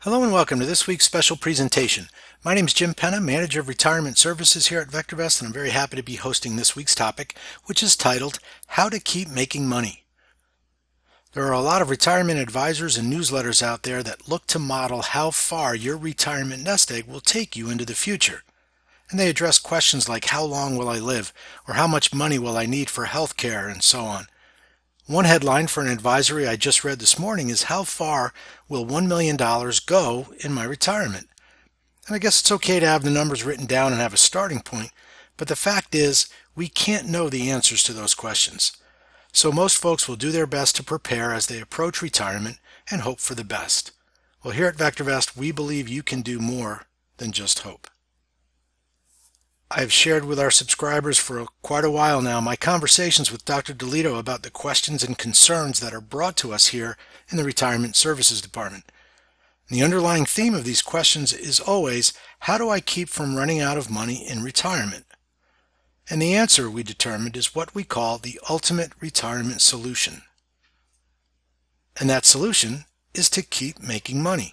Hello and welcome to this week's special presentation. My name is Jim Penna, Manager of Retirement Services here at VectorVest, and I'm very happy to be hosting this week's topic, which is titled, How to Keep Making Money. There are a lot of retirement advisors and newsletters out there that look to model how far your retirement nest egg will take you into the future. And they address questions like how long will I live, or how much money will I need for health care, and so on. One headline for an advisory I just read this morning is how far will $1 million go in my retirement? And I guess it's okay to have the numbers written down and have a starting point, but the fact is we can't know the answers to those questions. So most folks will do their best to prepare as they approach retirement and hope for the best. Well, here at VectorVest, we believe you can do more than just hope. I've shared with our subscribers for quite a while now my conversations with Dr. DeLito about the questions and concerns that are brought to us here in the Retirement Services Department. The underlying theme of these questions is always, how do I keep from running out of money in retirement? And the answer, we determined, is what we call the ultimate retirement solution. And that solution is to keep making money.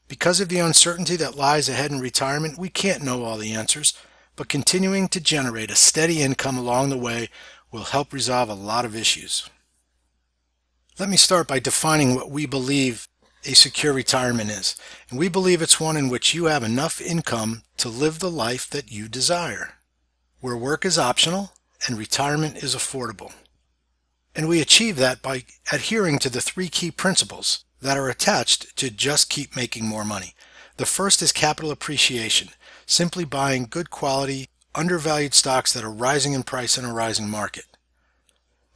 Because of the uncertainty that lies ahead in retirement, we can't know all the answers, but continuing to generate a steady income along the way will help resolve a lot of issues. Let me start by defining what we believe a secure retirement is. And we believe it's one in which you have enough income to live the life that you desire, where work is optional and retirement is affordable. And we achieve that by adhering to the three key principles that are attached to just keep making more money. The first is capital appreciation, simply buying good quality, undervalued stocks that are rising in price in a rising market.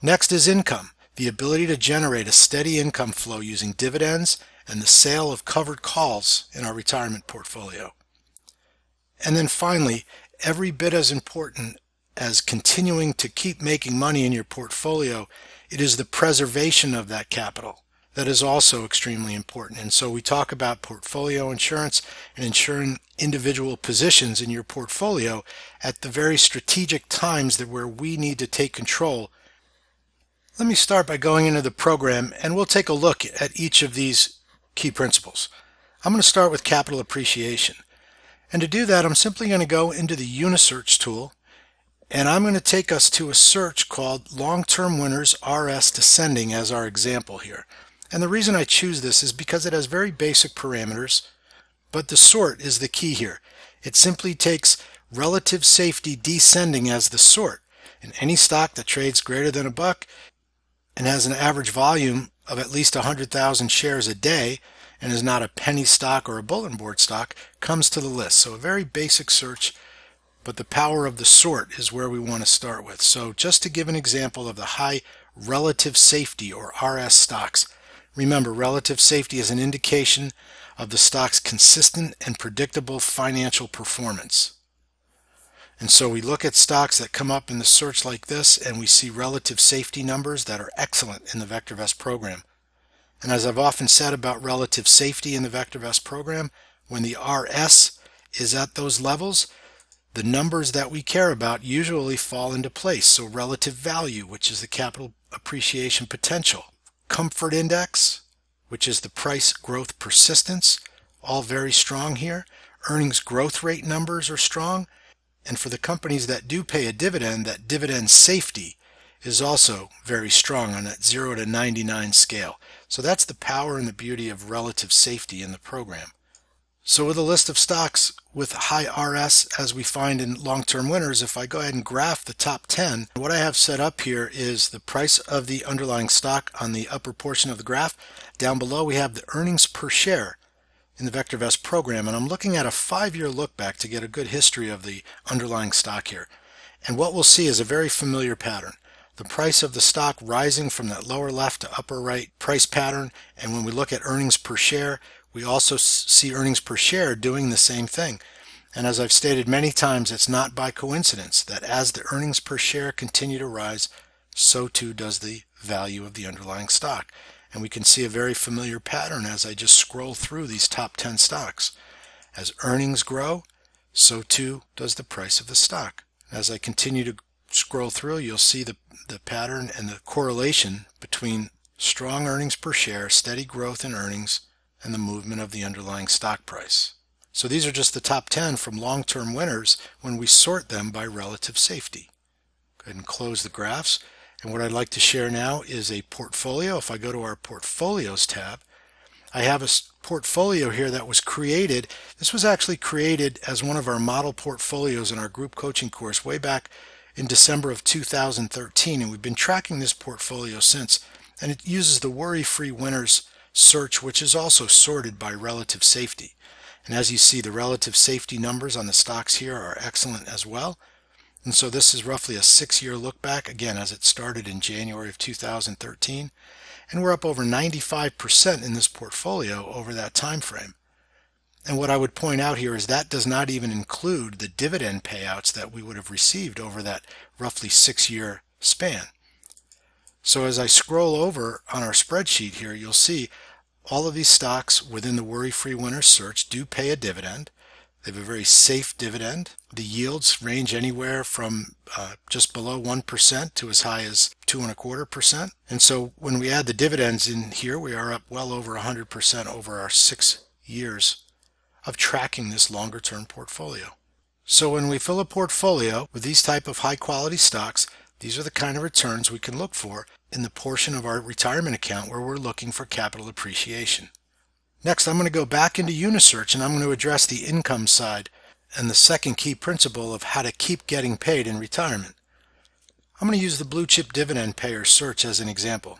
Next is income, the ability to generate a steady income flow using dividends and the sale of covered calls in our retirement portfolio. And then finally, every bit as important as continuing to keep making money in your portfolio, it is the preservation of that capital. That is also extremely important. And so we talk about portfolio insurance and insuring individual positions in your portfolio at the very strategic times where we need to take control. Let me start by going into the program and we'll take a look at each of these key principles. I'm going to start with capital appreciation. And to do that, I'm simply going to go into the Unisearch tool and I'm going to take us to a search called Long-Term Winners RS Descending as our example here. And the reason I choose this is because it has very basic parameters, but the sort is the key here. It simply takes relative safety descending as the sort. And any stock that trades greater than $1 and has an average volume of at least 100,000 shares a day and is not a penny stock or a bulletin board stock comes to the list. So a very basic search, but the power of the sort is where we want to start with. So just to give an example of the high relative safety or RS stocks, remember, relative safety is an indication of the stock's consistent and predictable financial performance. And so we look at stocks that come up in the search like this and we see relative safety numbers that are excellent in the VectorVest program. And as I've often said about relative safety in the VectorVest program, when the RS is at those levels, the numbers that we care about usually fall into place. So relative value, which is the capital appreciation potential, comfort index, which is the price growth persistence, all very strong here. Earnings growth rate numbers are strong. And for the companies that do pay a dividend, that dividend safety is also very strong on that 0 to 99 scale. So that's the power and the beauty of relative safety in the program. So with a list of stocks with high RS as we find in long-term winners, if I go ahead and graph the top 10, what I have set up here is the price of the underlying stock on the upper portion of the graph. Down below we have the earnings per share in the VectorVest program, and I'm looking at a 5-year look back to get a good history of the underlying stock here. And what we'll see is a very familiar pattern. The price of the stock rising from that lower left to upper right price pattern, and when we look at earnings per share, we also see earnings per share doing the same thing. And as I've stated many times, it's not by coincidence that as the earnings per share continue to rise, so too does the value of the underlying stock. And we can see a very familiar pattern as I just scroll through these top 10 stocks. As earnings grow, so too does the price of the stock. As I continue to scroll through, you'll see the pattern and the correlation between strong earnings per share, steady growth in earnings, and the movement of the underlying stock price. So these are just the top 10 from long-term winners when we sort them by relative safety. Go ahead and close the graphs. And what I'd like to share now is a portfolio. If I go to our Portfolios tab, I have a portfolio here that was created. This was actually created as one of our model portfolios in our group coaching course way back in December of 2013, and we've been tracking this portfolio since. And it uses the worry-free winners search, which is also sorted by relative safety. And as you see, the relative safety numbers on the stocks here are excellent as well. And so this is roughly a 6-year look back, again, as it started in January of 2013. And we're up over 95% in this portfolio over that time frame. And what I would point out here is that does not even include the dividend payouts that we would have received over that roughly 6-year span. So as I scroll over on our spreadsheet here, you'll see all of these stocks within the worry-free winners search do pay a dividend. They have a very safe dividend. The yields range anywhere from just below 1% to as high as 2.25%. And so when we add the dividends in here, we are up well over 100% over our 6 years of tracking this longer-term portfolio. So when we fill a portfolio with these type of high-quality stocks, these are the kind of returns we can look for in the portion of our retirement account where we're looking for capital appreciation. Next, I'm going to go back into Unisearch and I'm going to address the income side and the second key principle of how to keep getting paid in retirement. I'm going to use the blue chip dividend payer search as an example.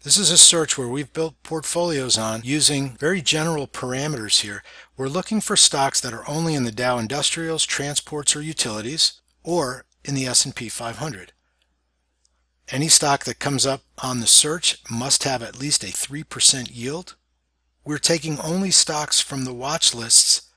This is a search where we've built portfolios on using very general parameters here. We're looking for stocks that are only in the Dow Industrials, Transports, or Utilities, or in the S&P 500. Any stock that comes up on the search must have at least a 3% yield. We're taking only stocks from the watch lists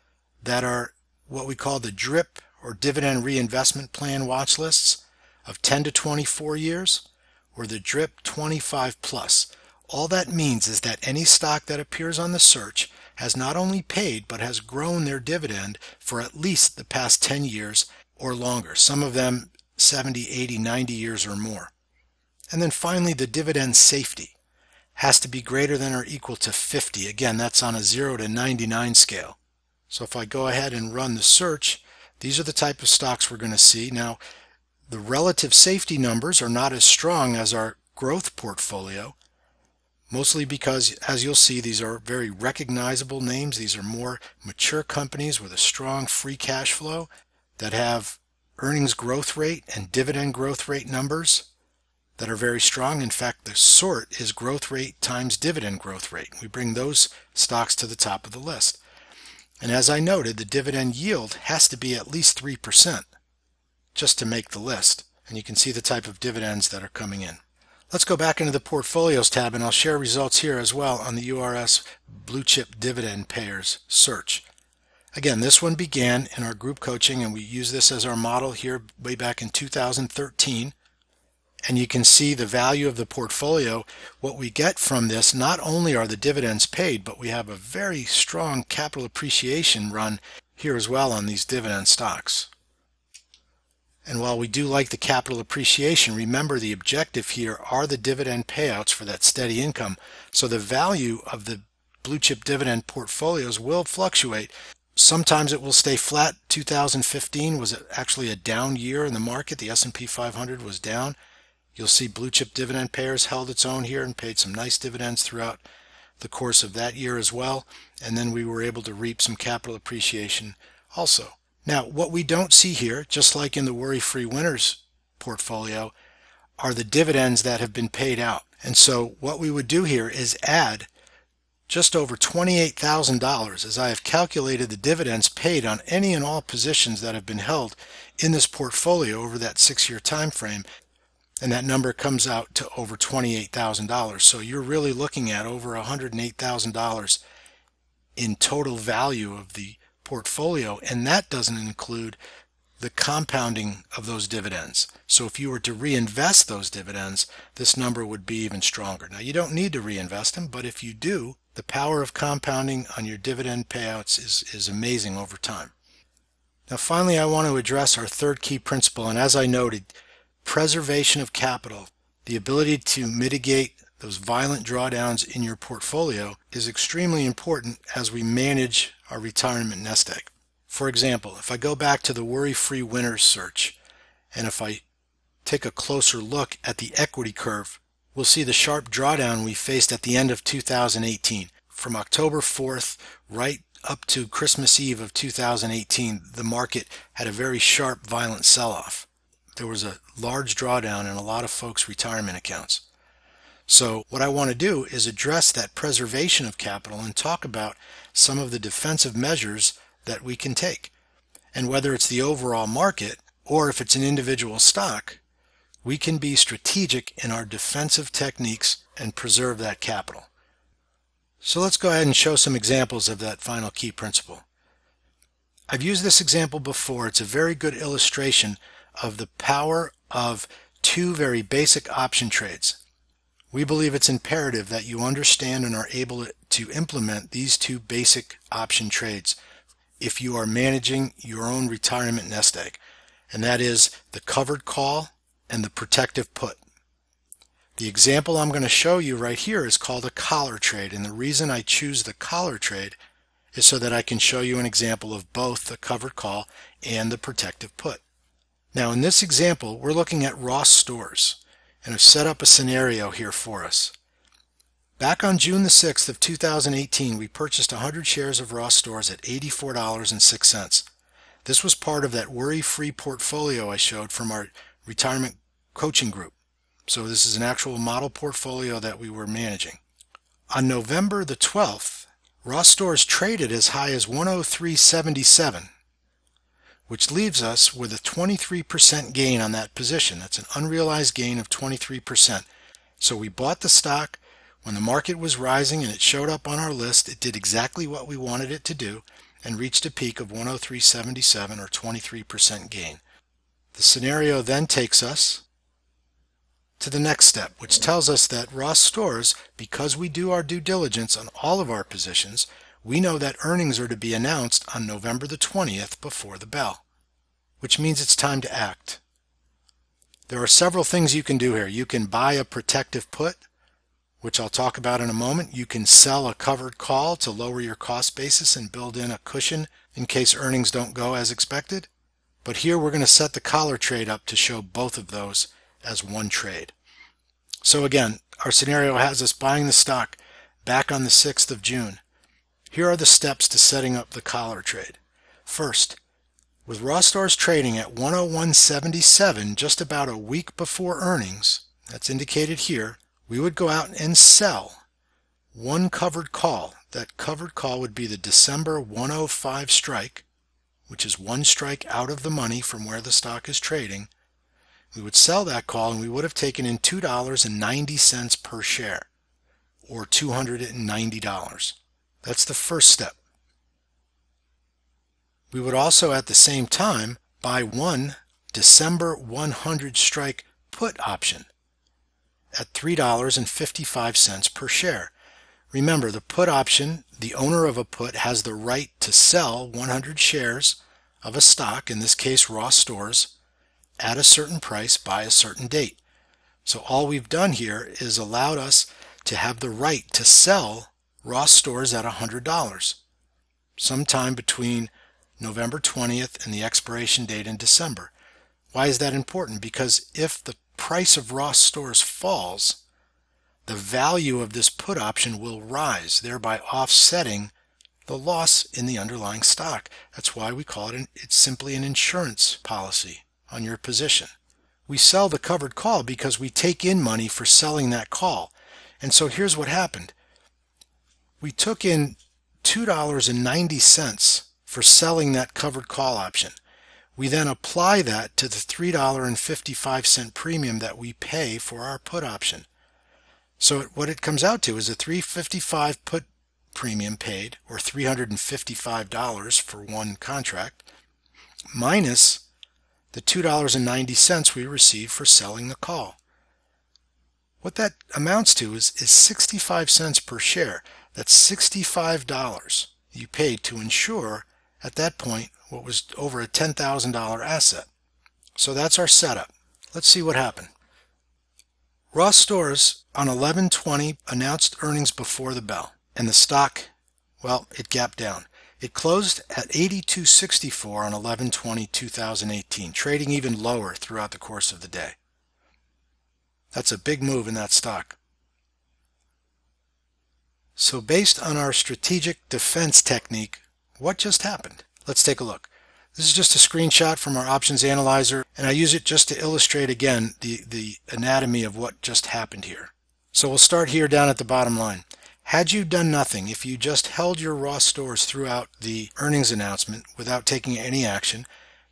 that are what we call the DRIP or Dividend Reinvestment Plan watch lists of 10 to 24 years, or the DRIP 25 plus. All that means is that any stock that appears on the search has not only paid but has grown their dividend for at least the past 10 years or longer, some of them 70, 80, 90 years or more. And then finally, the dividend safety has to be greater than or equal to 50. Again, that's on a 0 to 99 scale. So if I go ahead and run the search, these are the type of stocks we're going to see. Now, the relative safety numbers are not as strong as our growth portfolio, mostly because, as you'll see, these are very recognizable names. These are more mature companies with a strong free cash flow that have earnings growth rate and dividend growth rate numbers that are very strong. In fact, the sort is growth rate times dividend growth rate. We bring those stocks to the top of the list. And as I noted, the dividend yield has to be at least 3% just to make the list. And you can see the type of dividends that are coming in. Let's go back into the Portfolios tab and I'll share results here as well on the URS Blue Chip Dividend Payers search. Again, this one began in our group coaching and we use this as our model here way back in 2013. And you can see the value of the portfolio. What we get from this, not only are the dividends paid, but we have a very strong capital appreciation run here as well on these dividend stocks. And while we do like the capital appreciation, remember the objective here are the dividend payouts for that steady income. So the value of the blue chip dividend portfolios will fluctuate. Sometimes it will stay flat. 2015 was actually a down year in the market. The S&P 500 was down. You'll see blue chip dividend payers held its own here and paid some nice dividends throughout the course of that year as well. And then we were able to reap some capital appreciation also. Now, what we don't see here, just like in the worry-free winners portfolio, are the dividends that have been paid out. And so what we would do here is add just over $28,000 as I have calculated the dividends paid on any and all positions that have been held in this portfolio over that 6-year time frame. And that number comes out to over $28,000. So you're really looking at over $108,000 in total value of the portfolio, and that doesn't include the compounding of those dividends. So if you were to reinvest those dividends, this number would be even stronger. Now, you don't need to reinvest them, but if you do, the power of compounding on your dividend payouts is amazing over time. Now, finally, I want to address our third key principle, and as I noted, preservation of capital, the ability to mitigate those violent drawdowns in your portfolio is extremely important as we manage our retirement nest egg. For example, if I go back to the worry-free winners search, and if I take a closer look at the equity curve, we'll see the sharp drawdown we faced at the end of 2018. From October 4th right up to Christmas Eve of 2018, the market had a very sharp, violent sell-off. There was a large drawdown in a lot of folks' retirement accounts. So what I want to do is address that preservation of capital and talk about some of the defensive measures that we can take. And whether it's the overall market or if it's an individual stock, we can be strategic in our defensive techniques and preserve that capital. So let's go ahead and show some examples of that final key principle. I've used this example before. It's a very good illustration of the power of two very basic option trades. We believe it's imperative that you understand and are able to implement these two basic option trades if you are managing your own retirement nest egg, and that is the covered call and the protective put. The example I'm going to show you right here is called a collar trade, and the reason I choose the collar trade is so that I can show you an example of both the covered call and the protective put. Now in this example, we're looking at Ross Stores, and I've set up a scenario here for us. Back on June the 6th of 2018, we purchased 100 shares of Ross Stores at $84.06. This was part of that worry-free portfolio I showed from our retirement coaching group. So this is an actual model portfolio that we were managing. On November the 12th, Ross Stores traded as high as 103.77, which leaves us with a 23% gain on that position. That's an unrealized gain of 23%. So we bought the stock when the market was rising and it showed up on our list. It did exactly what we wanted it to do and reached a peak of 103.77 or 23% gain. The scenario then takes us to the next step, which tells us that Ross Stores, because we do our due diligence on all of our positions, we know that earnings are to be announced on November the 20th before the bell, which means it's time to act. There are several things you can do here. You can buy a protective put, which I'll talk about in a moment. You can sell a covered call to lower your cost basis and build in a cushion in case earnings don't go as expected. But here we're going to set the collar trade up to show both of those as one trade. So again, our scenario has us buying the stock back on the 6th of June. Here are the steps to setting up the collar trade. First, with Ross Stores trading at 101.77 just about a week before earnings, that's indicated here, we would go out and sell one covered call. That covered call would be the December 105 strike, which is one strike out of the money from where the stock is trading. We would sell that call and we would have taken in $2.90 per share, or $290. That's the first step. We would also at the same time buy one December 100 strike put option at $3.55 per share. Remember, the put option, the owner of a put has the right to sell 100 shares of a stock, in this case Ross Stores, at a certain price by a certain date. So all we've done here is allowed us to have the right to sell Ross Stores at $100 sometime between November 20th and the expiration date in December. Why is that important? Because if the price of Ross Stores falls, the value of this put option will rise, thereby offsetting the loss in the underlying stock. That's why we call it, it's simply an insurance policy on your position. We sell the covered call because we take in money for selling that call. And so here's what happened. We took in $2.90 for selling that covered call option. We then apply that to the $3.55 premium that we pay for our put option. So what it comes out to is a $3.55 put premium paid, or $355 for one contract, minus the $2.90 we received for selling the call. What that amounts to is 65 cents per share. That's $65 you paid to insure at that point what was over a $10,000 asset. So that's our setup. Let's see what happened. Ross Stores on 11/20 announced earnings before the bell, and the stock, well, it gapped down. It closed at 82.64 on 11/20/2018, trading even lower throughout the course of the day. That's a big move in that stock. So based on our strategic defense technique, what just happened? Let's take a look. This is just a screenshot from our options analyzer, and I use it just to illustrate again the anatomy of what just happened here. So we'll start here down at the bottom line. Had you done nothing, if you just held your Ross Stores throughout the earnings announcement without taking any action,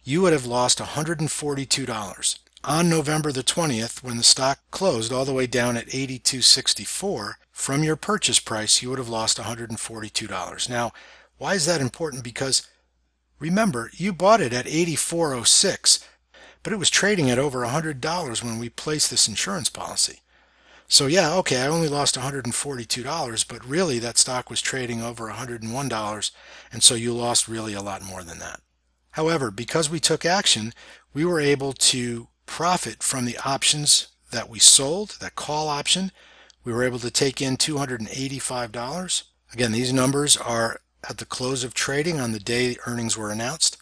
you would have lost $142. On November the 20th, when the stock closed all the way down at 82.64, from your purchase price, you would have lost $142. Now, why is that important? Because remember, you bought it at 84.06, but it was trading at over $100 when we placed this insurance policy. So yeah, okay, I only lost $142, but really that stock was trading over $101, and so you lost really a lot more than that. However, because we took action, we were able to profit from the options that we sold, that call option. We were able to take in $285. Again, these numbers are at the close of trading on the day earnings were announced.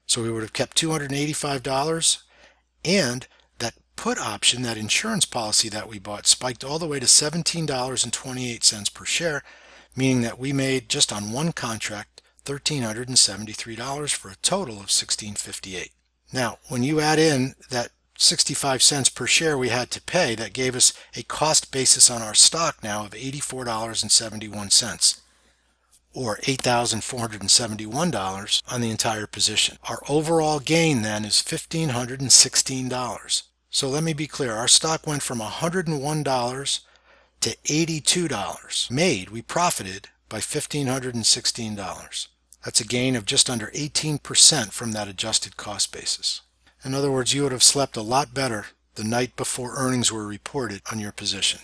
So we would have kept $285, and that put option, that insurance policy that we bought, spiked all the way to $17.28 per share, meaning that we made just on one contract $1,373 for a total of $1,658. Now, when you add in that 65 cents per share we had to pay, that gave us a cost basis on our stock now of $84.71, or $8,471 on the entire position. Our overall gain then is $1,516. So let me be clear, our stock went from $101 to $82. We profited by $1,516. That's a gain of just under 18% from that adjusted cost basis. In other words, you would have slept a lot better the night before earnings were reported on your position.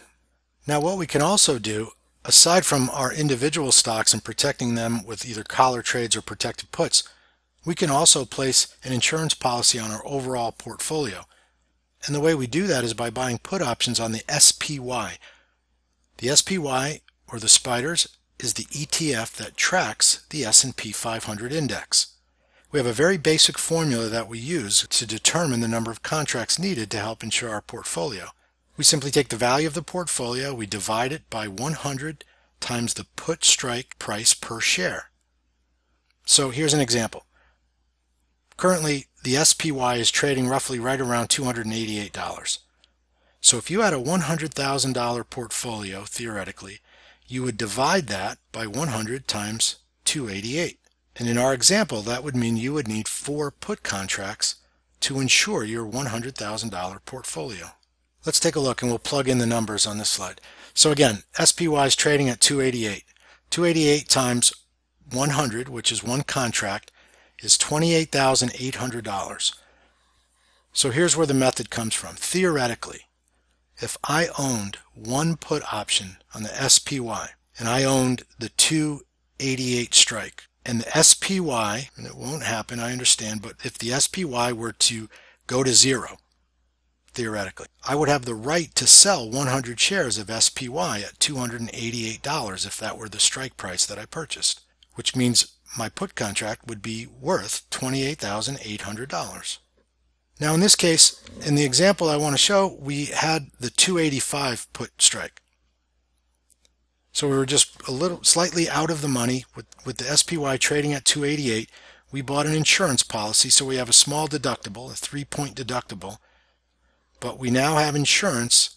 Now, what we can also do, aside from our individual stocks and protecting them with either collar trades or protected puts, we can also place an insurance policy on our overall portfolio. And the way we do that is by buying put options on the SPY. The SPY, or the Spiders, is the ETF that tracks the S&P 500 index. We have a very basic formula that we use to determine the number of contracts needed to help insure our portfolio. We simply take the value of the portfolio, we divide it by 100 times the put strike price per share. So here's an example. Currently, the SPY is trading roughly right around $288. So if you had a $100,000 portfolio, theoretically, you would divide that by 100 times 288. And in our example, that would mean you would need 4 put contracts to insure your $100,000 portfolio. Let's take a look and we'll plug in the numbers on this slide. So again, SPY is trading at 288. 288 times 100, which is one contract, is $28,800. So here's where the method comes from. Theoretically, if I owned one put option on the SPY and I owned the 288 strike, and the SPY, and it won't happen, I understand, but if the SPY were to go to zero, theoretically, I would have the right to sell 100 shares of SPY at $288 if that were the strike price that I purchased, which means my put contract would be worth $28,800. Now in this case, in the example I want to show, we had the 285 put strike. So we were just a little slightly out of the money with the SPY trading at 288. We bought an insurance policy, so we have a small deductible, a 3-point deductible, but we now have insurance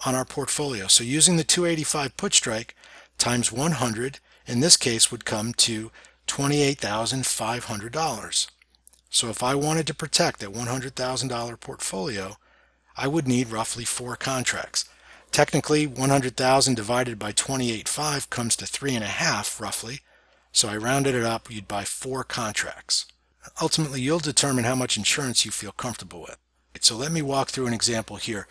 on our portfolio. So using the 285 put strike times 100, in this case would come to $28,500. So if I wanted to protect that $100,000 portfolio, I would need roughly 4 contracts. Technically, 100,000 divided by 28.5 comes to 3.5 roughly. So I rounded it up, you'd buy 4 contracts. Ultimately, you'll determine how much insurance you feel comfortable with. So let me walk through an example here.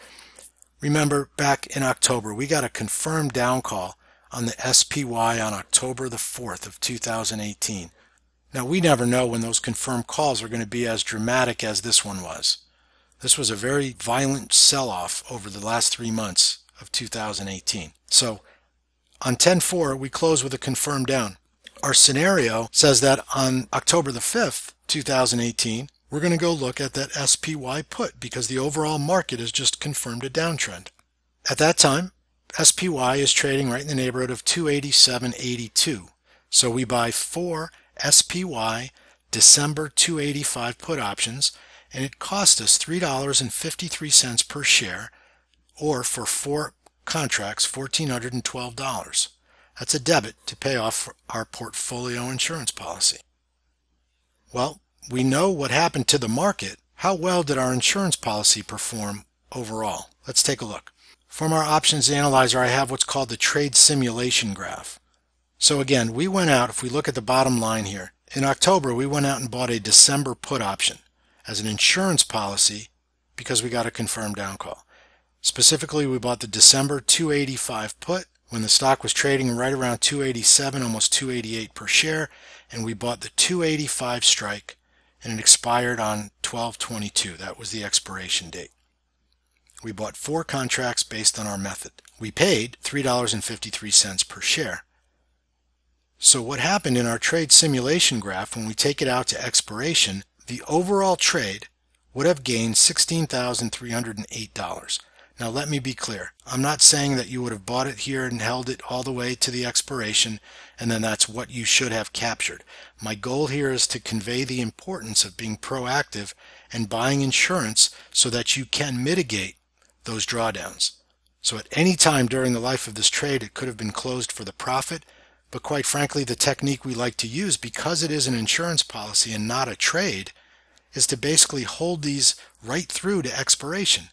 Remember, back in October, we got a confirmed down call on the SPY on October the 4th of 2018. Now, we never know when those confirmed calls are going to be as dramatic as this one was. This was a very violent sell-off over the last 3 months of 2018. So on 10/4, we close with a confirmed down. Our scenario says that on October the 5th, 2018, we're going to go look at that SPY put because the overall market has just confirmed a downtrend. At that time, SPY is trading right in the neighborhood of 287.82. So we buy 4 SPY December 285 put options, and it cost us $3.53 per share, or for 4 contracts, $1,412. That's a debit to pay off our portfolio insurance policy. Well, we know what happened to the market. How well did our insurance policy perform overall? Let's take a look. From our options analyzer, I have what's called the trade simulation graph. So again, we went out, if we look at the bottom line here, in October we went out and bought a December put option as an insurance policy because we got a confirmed down call. Specifically, we bought the December 285 put when the stock was trading right around 287, almost 288 per share, and we bought the 285 strike, and it expired on 12/22. That was the expiration date. We bought 4 contracts based on our method. We paid $3.53 per share. So what happened in our trade simulation graph, when we take it out to expiration, the overall trade would have gained $16,308. Now let me be clear. I'm not saying that you would have bought it here and held it all the way to the expiration and then that's what you should have captured. My goal here is to convey the importance of being proactive and buying insurance so that you can mitigate those drawdowns. So at any time during the life of this trade, it could have been closed for the profit, but quite frankly, the technique we like to use, because it is an insurance policy and not a trade, is to basically hold these right through to expiration.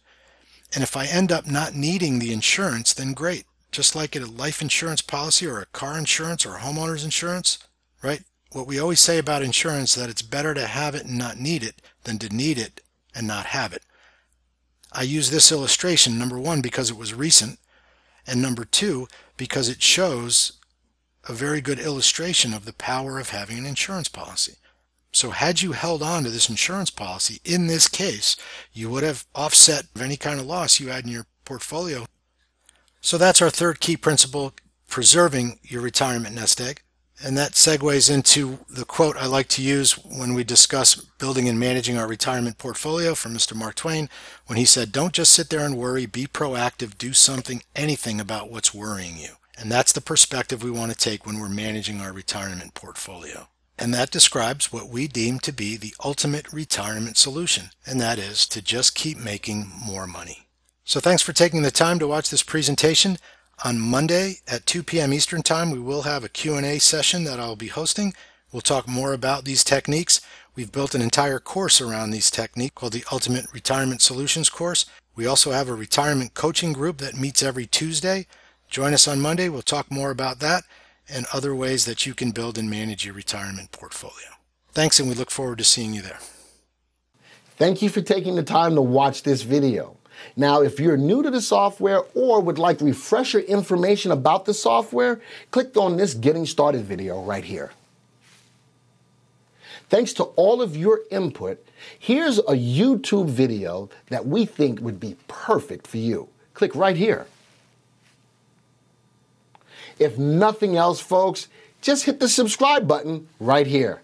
And if I end up not needing the insurance, then great. Just like in a life insurance policy or a car insurance or homeowner's insurance, right? What we always say about insurance is that it's better to have it and not need it than to need it and not have it. I use this illustration, number one, because it was recent, and number two, because it shows a very good illustration of the power of having an insurance policy. So had you held on to this insurance policy, in this case, you would have offset any kind of loss you had in your portfolio. So that's our third key principle, preserving your retirement nest egg. And that segues into the quote I like to use when we discuss building and managing our retirement portfolio from Mr. Mark Twain, when he said, "Don't just sit there and worry, be proactive, do something, anything about what's worrying you." And that's the perspective we want to take when we're managing our retirement portfolio. And that describes what we deem to be the ultimate retirement solution, and that is to just keep making more money. So thanks for taking the time to watch this presentation. On Monday at 2 p.m. Eastern Time, we will have a Q&A session that I'll be hosting. We'll talk more about these techniques. We've built an entire course around these techniques called the Ultimate Retirement Solutions course. We also have a retirement coaching group that meets every Tuesday. Join us on Monday. We'll talk more about that and other ways that you can build and manage your retirement portfolio. Thanks, and we look forward to seeing you there. Thank you for taking the time to watch this video. Now, if you're new to the software or would like refresher information about the software, click on this Getting Started video right here. Thanks to all of your input, here's a YouTube video that we think would be perfect for you. Click right here. If nothing else, folks, just hit the subscribe button right here.